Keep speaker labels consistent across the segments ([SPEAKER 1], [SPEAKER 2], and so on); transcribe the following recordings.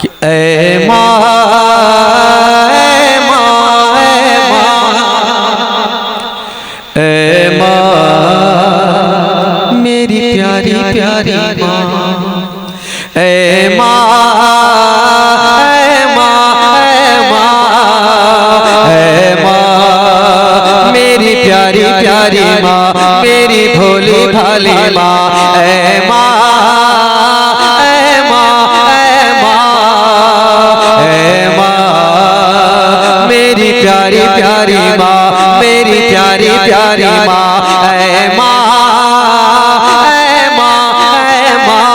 [SPEAKER 1] कि ऐ माँ, ऐ माँ, ऐ माँ, ऐ माँ, मेरी प्यारी प्यारी माँ, ऐ माँ, ऐ माँ, ऐ माँ, ऐ माँ, मेरी प्यारी प्यारी माँ, मेरी भोली भाली माँ, ऐ माँ, प्यारी प्यारी माँ, मेरी प्यारी प्यारी माँ, ऐ माँ, ऐ माँ, ऐ माँ,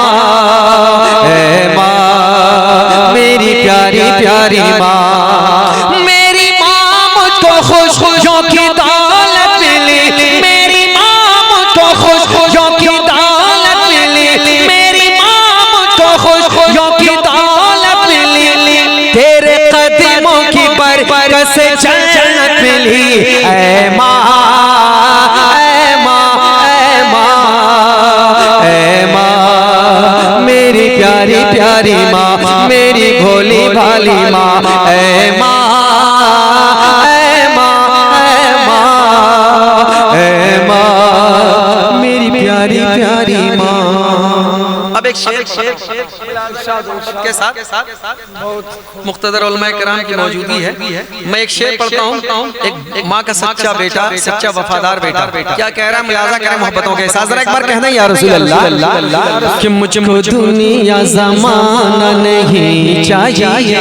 [SPEAKER 1] ऐ माँ, मेरी प्यारी प्यारी माँ। मेरी माँ मुझको खुशियों की दौलत मिली, मेरी माँ मुझको खुशियों की दौलत मिली, मेरी माँ मुझको खुशियों की दौलत मिली, तेरे कदमों की बरकत से जन्नत मिली, ऐ माँ, ऐ माँ, ऐ माँ, ऐ माँ, मेरी प्यारी प्यारी माँ, मेरी भोली भाली माँ, ऐ माँ, ऐ माँ, ऐ माँ, ऐ माँ, मेरी प्यारी प्यारी माँ। अब एक शेर के साथ मुख्तदर उलमा किराम की मौजूदगी है, मैं एक शेर पढ़ता हूँ। एक माँ का सच्चा बेटा, सच्चा वफादार बेटा क्या कह रहा है, मुलाजा करें मोहब्बतों के एहसास। जरा एक बार कहना या रसूल अल्लाह कि मुझको दुनिया ज़माना नहीं चाहिए,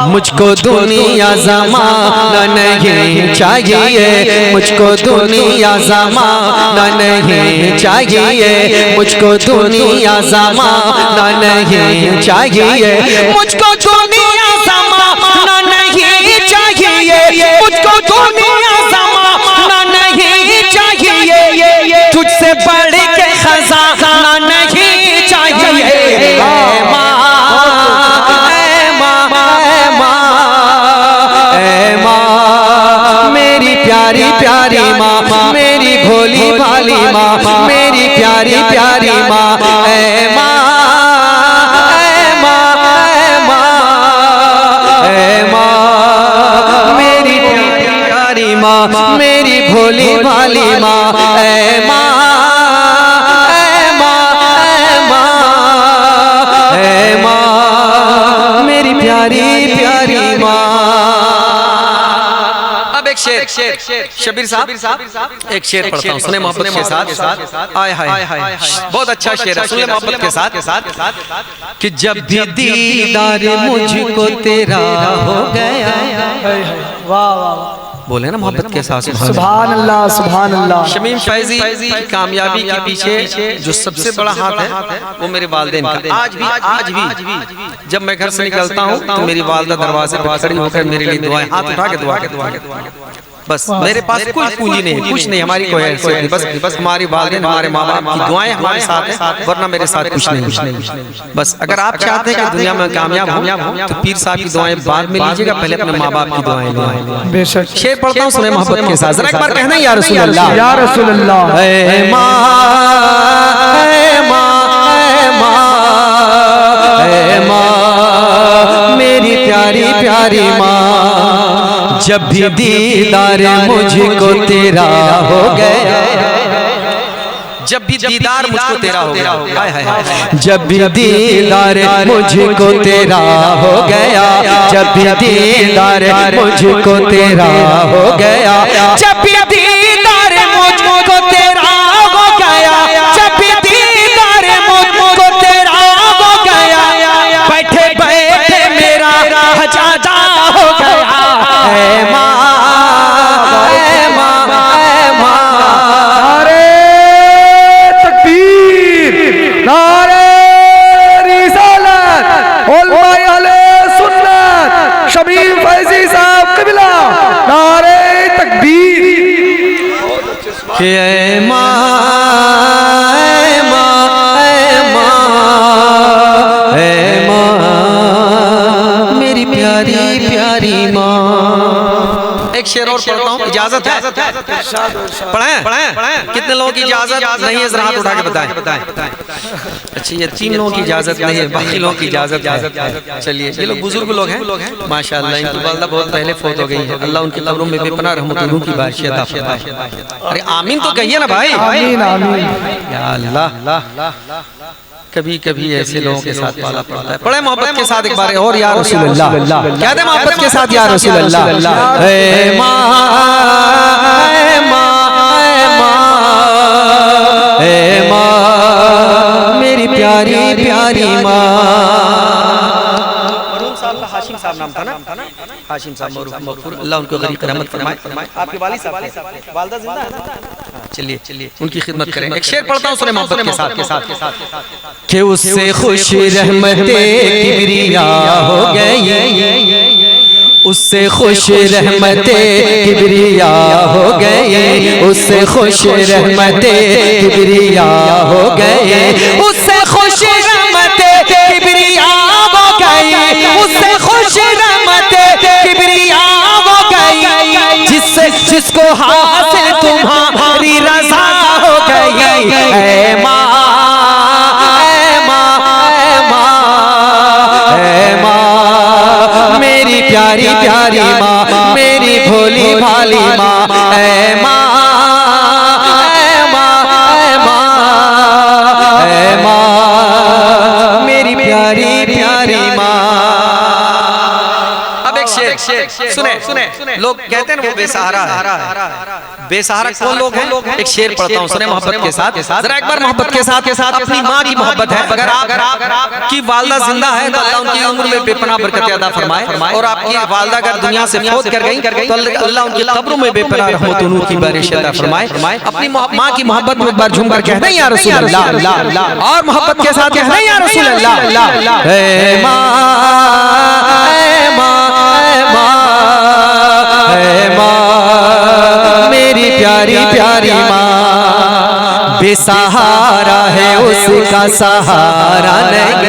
[SPEAKER 1] मुझको दुनिया ज़माना नहीं चाहिए, मुझको दुनिया ज़माना नहीं चाहिए, मुझको दुनिया ज़माना नहीं चाहिए, मुझको दुनिया ज़माना नहीं चाहिए, मुझको दुनिया ज़माना नहीं चाहिए, तुझसे बढ़ के खजाना नहीं चाहिए, ऐ माँ, ऐ माँ, ऐ माँ, ऐ माँ, मेरी प्यारी प्यारी माँ, मेरी भोली भाली माँ, मेरी प्यारी प्यारी माँ, ऐ माँ, ऐ माँ, ऐ माँ, ऐ माँ, मेरी प्यारी प्यारी माँ, मेरी भोली भाली माँ, ऐ माँ, ऐ माँ, ऐ माँ, ऐ माँ, मेरी प्यारी प्यारी माँ। अब एक शेर, शबीर साहब एक शेर पढ़ता हूँ, सुने मोहब्बत के साथ। आय हाय हाय, बहुत अच्छा शेर है, सुने मोहब्बत के साथ। कि जब भी दीदार मुझको तेरा हो गया,
[SPEAKER 2] वाह वाह,
[SPEAKER 1] बोले ना मोहब्बत के साथ,
[SPEAKER 2] सुभान अल्लाह, सुभान अल्लाह।
[SPEAKER 1] शमीम फैजी की कामयाबी के पीछे जो सबसे बड़ा हाथ है वो मेरे वालिदैन का। आज भी जब मैं घर से निकलता हूँ तो मेरी वालिदा दरवाजे पर खड़ी होकर मेरे लिए दुआएं, हाथ उठा के दुआ। बस मेरे पास कोई पूंजी नहीं, कुछ नहीं, हमारी कोई हैसियत नहीं, बस हमारी वालिदैन, हमारे माँ बाप की दुआएं हमारे साथ हैं, वरना मेरे साथ कुछ नहीं। बस अगर आप चाहते हैं कि दुनिया में कामयाब हो तो पीर साहब की दुआएं बाद में लीजिएगा, पहले अपने माँ बाप की दुआएं लीजिए।
[SPEAKER 2] बेशक।
[SPEAKER 1] शेर पढ़ता हूँ, सुने मोहब्बत के साथ। जरा एक बार कहना या रसूल अल्लाह,
[SPEAKER 2] या रसूल अल्लाह।
[SPEAKER 1] ऐ माँ, ऐ माँ, ऐ माँ, ऐ माँ, मेरी प्यारी प्यारी माँ, जब भी दीदार मुझको तेरा हो गया, जब भी दीदार मुझको तेरा हो गया, जब भी दीदार मुझको तेरा हो गया, जब भी दीदार मुझको तेरा हो गया, जब भी दीदार मुझको तेरा हो गया, जब भी दीदार मुझको तेरा हो गया, बैठे बैठे मेरा हजाजा हो गया, ऐ माँ, ऐ माँ, ऐ माँ,
[SPEAKER 2] नारे रिसालत, उलमाए अहले सुन्नत, शमीम फैजी साहब क़िबला, नारे तकबीर।
[SPEAKER 1] ऐ माँ, ऐ माँ, ऐ माँ, ऐ माँ, मेरी प्यारी प्यारी माँ। एक शेर और पढ़ता हूँ, इजाजत है? पढ़ें? कितने लोगों की इजाजत नहीं है? जरा हाथ उठा के बताएं। अच्छा, ये 3 लोगों की इजाजत नहीं है, बाकी लोगों की इजाजत है। चलिए, ये लोग बुजुर्ग लोग हैं माशाअल्लाह, इनकी वालिदा बहुत पहले फौत हो गई है। अल्लाह उनकी कब्रों में बेपनाह रहमत की बारिश अता फरमाए। अरे आमीन तो कहिए ना भाई।
[SPEAKER 2] आमीन आमीन।
[SPEAKER 1] या अल्लाह, कभी कभी ऐसे लोगों के साथ पाला पड़ता है। पढ़े मोहब्बत के साथ एक बार और, या रसूल अल्लाह, क्या दे मोहब्बत के साथ या रसूल अल्लाह। ऐ माँ, ऐ माँ, ऐ माँ, मेरी प्यारी प्यारी माँ। हाशिम साहब नाम था ना? हाशिम साहब मगफूर, अल्लाह उनको गरीब रहमत फरमाए। आपके वालिद साहब वालिदा जिंदा है? चलिए उनकी खिदमत करें। एक शेर पढ़ता हूँ सुने मोहब्बत के साथ कि उससे खुश रहमते किबरिया हो गई, उससे खुश रहमते किबरिया हो गई, उससे खुश रहमते किबरिया हो गई, उससे खुश रहमते किबरिया हो गई, उससे खुश रहमते किबरिया हो गई, जिसको हासिल तुम्हारी रज़ा हो गई। ऐ माँ, ऐ माँ, ऐ माँ, ऐ माँ, मेरी प्यारी प्यारी माँ, मेरी भोली भाली माँ। ऐ माँ, ऐ माँ, ऐ माँ, ऐ माँ, मेरी प्यारी प्यारी माँ। अब एक शेर सुने, लोग कहते हैं ना वो बेसहारा है। बेसहारा कौन लोग हैं? एक शेर पढ़ता हूँ सुने मोहब्बत के साथ। जरा एक बार मोहब्बत के साथ अपनी माँ की मोहब्बत है। अगर आप की वालिदा जिंदा है तो अल्लाह उनकी उम्र में बेपनाह बरकत अता फरमाए, और आपकी वालिदा अगर दुनिया से फौत कर गई तो अल्लाह उनकी कब्रों में बेपनाह रहमत नूर की बारिश अता फरमाए। अपनी माँ की मोहब्बत में एक बार झूमकर कहते हैं या रसूल अल्लाह, और मोहब्बत के साथ कहते हैं या रसूल अल्लाह। ऐ माँ, ऐ माँ, ऐ माँ, ऐ माँ, मेरी प्यारी प्यारी माँ। बेसहारा है उसका सहारा नहीं,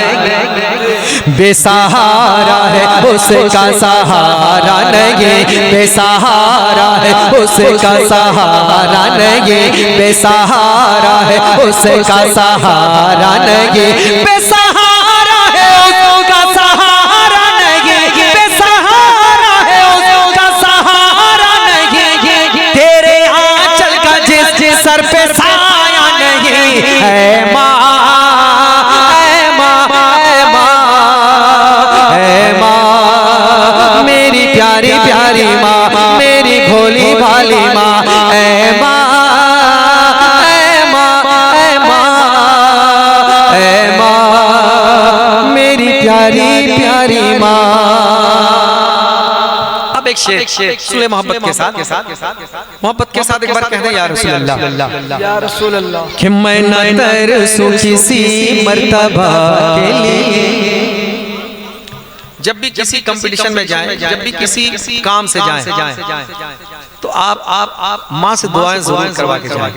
[SPEAKER 1] बेसहारा है उसका सहारा नहीं, बेसहारा है उसका सहारा नहीं, बेसहारा है उसका सहारा नहीं, बेसहारा है उसका सहारा नहीं, बेसहारा है उसका सहारा नहीं, तेरे आंचल का जिस सर पे साया नहीं। है माँ, है माँ, है माँ, है माँ, मेरी प्यारी प्यारी माँ, मेरी भोली भाली माँ। है माँ, है माँ, है माँ, है माँ, मेरी प्यारी प्यारी माँ। अब एक शेर सुने मोहब्बत के साथ मोहब्बत के साथ एक बार कहते हैं या रसूल अल्लाह,
[SPEAKER 2] या रसूल अल्लाह,
[SPEAKER 1] कि मैं न तरसूं किसी मर्तबा के लिए। जब भी किसी कंपटीशन में जाएं, जब भी किसी काम से जाएं, तो आप माँ से दुआएं जरूर करवा के जाएं।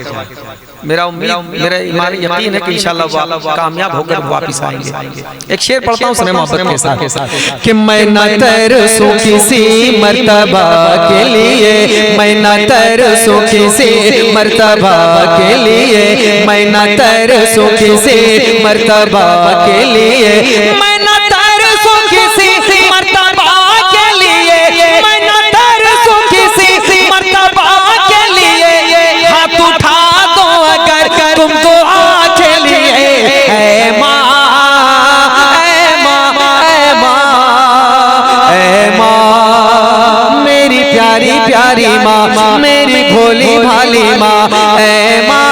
[SPEAKER 1] मेरा ईमान यकीन है कि इंशाअल्लाह कामयाब होकर वापस आएंगे। एक शेर पढ़ता हूँ सुने मोहब्बत के साथ कि मैं न तरसूं किसी मर्तबा के लिए, मैं न तरसूं किसी मर्तबा के लिए, मैं न तरसूं किसी मर्तबा के लिए, मैं न तरसूं किसी मर्तबा के लिए, मैं न तरसूं किसी मर्तबा के लिए। हाथ उठा दो अगर तुम दुआ के लिए। ऐ माँ, ऐ माँ, ऐ माँ, ऐ माँ, मेरी प्यारी प्यारी माँ, मेरी भोली भाली माँ। ऐ माँ,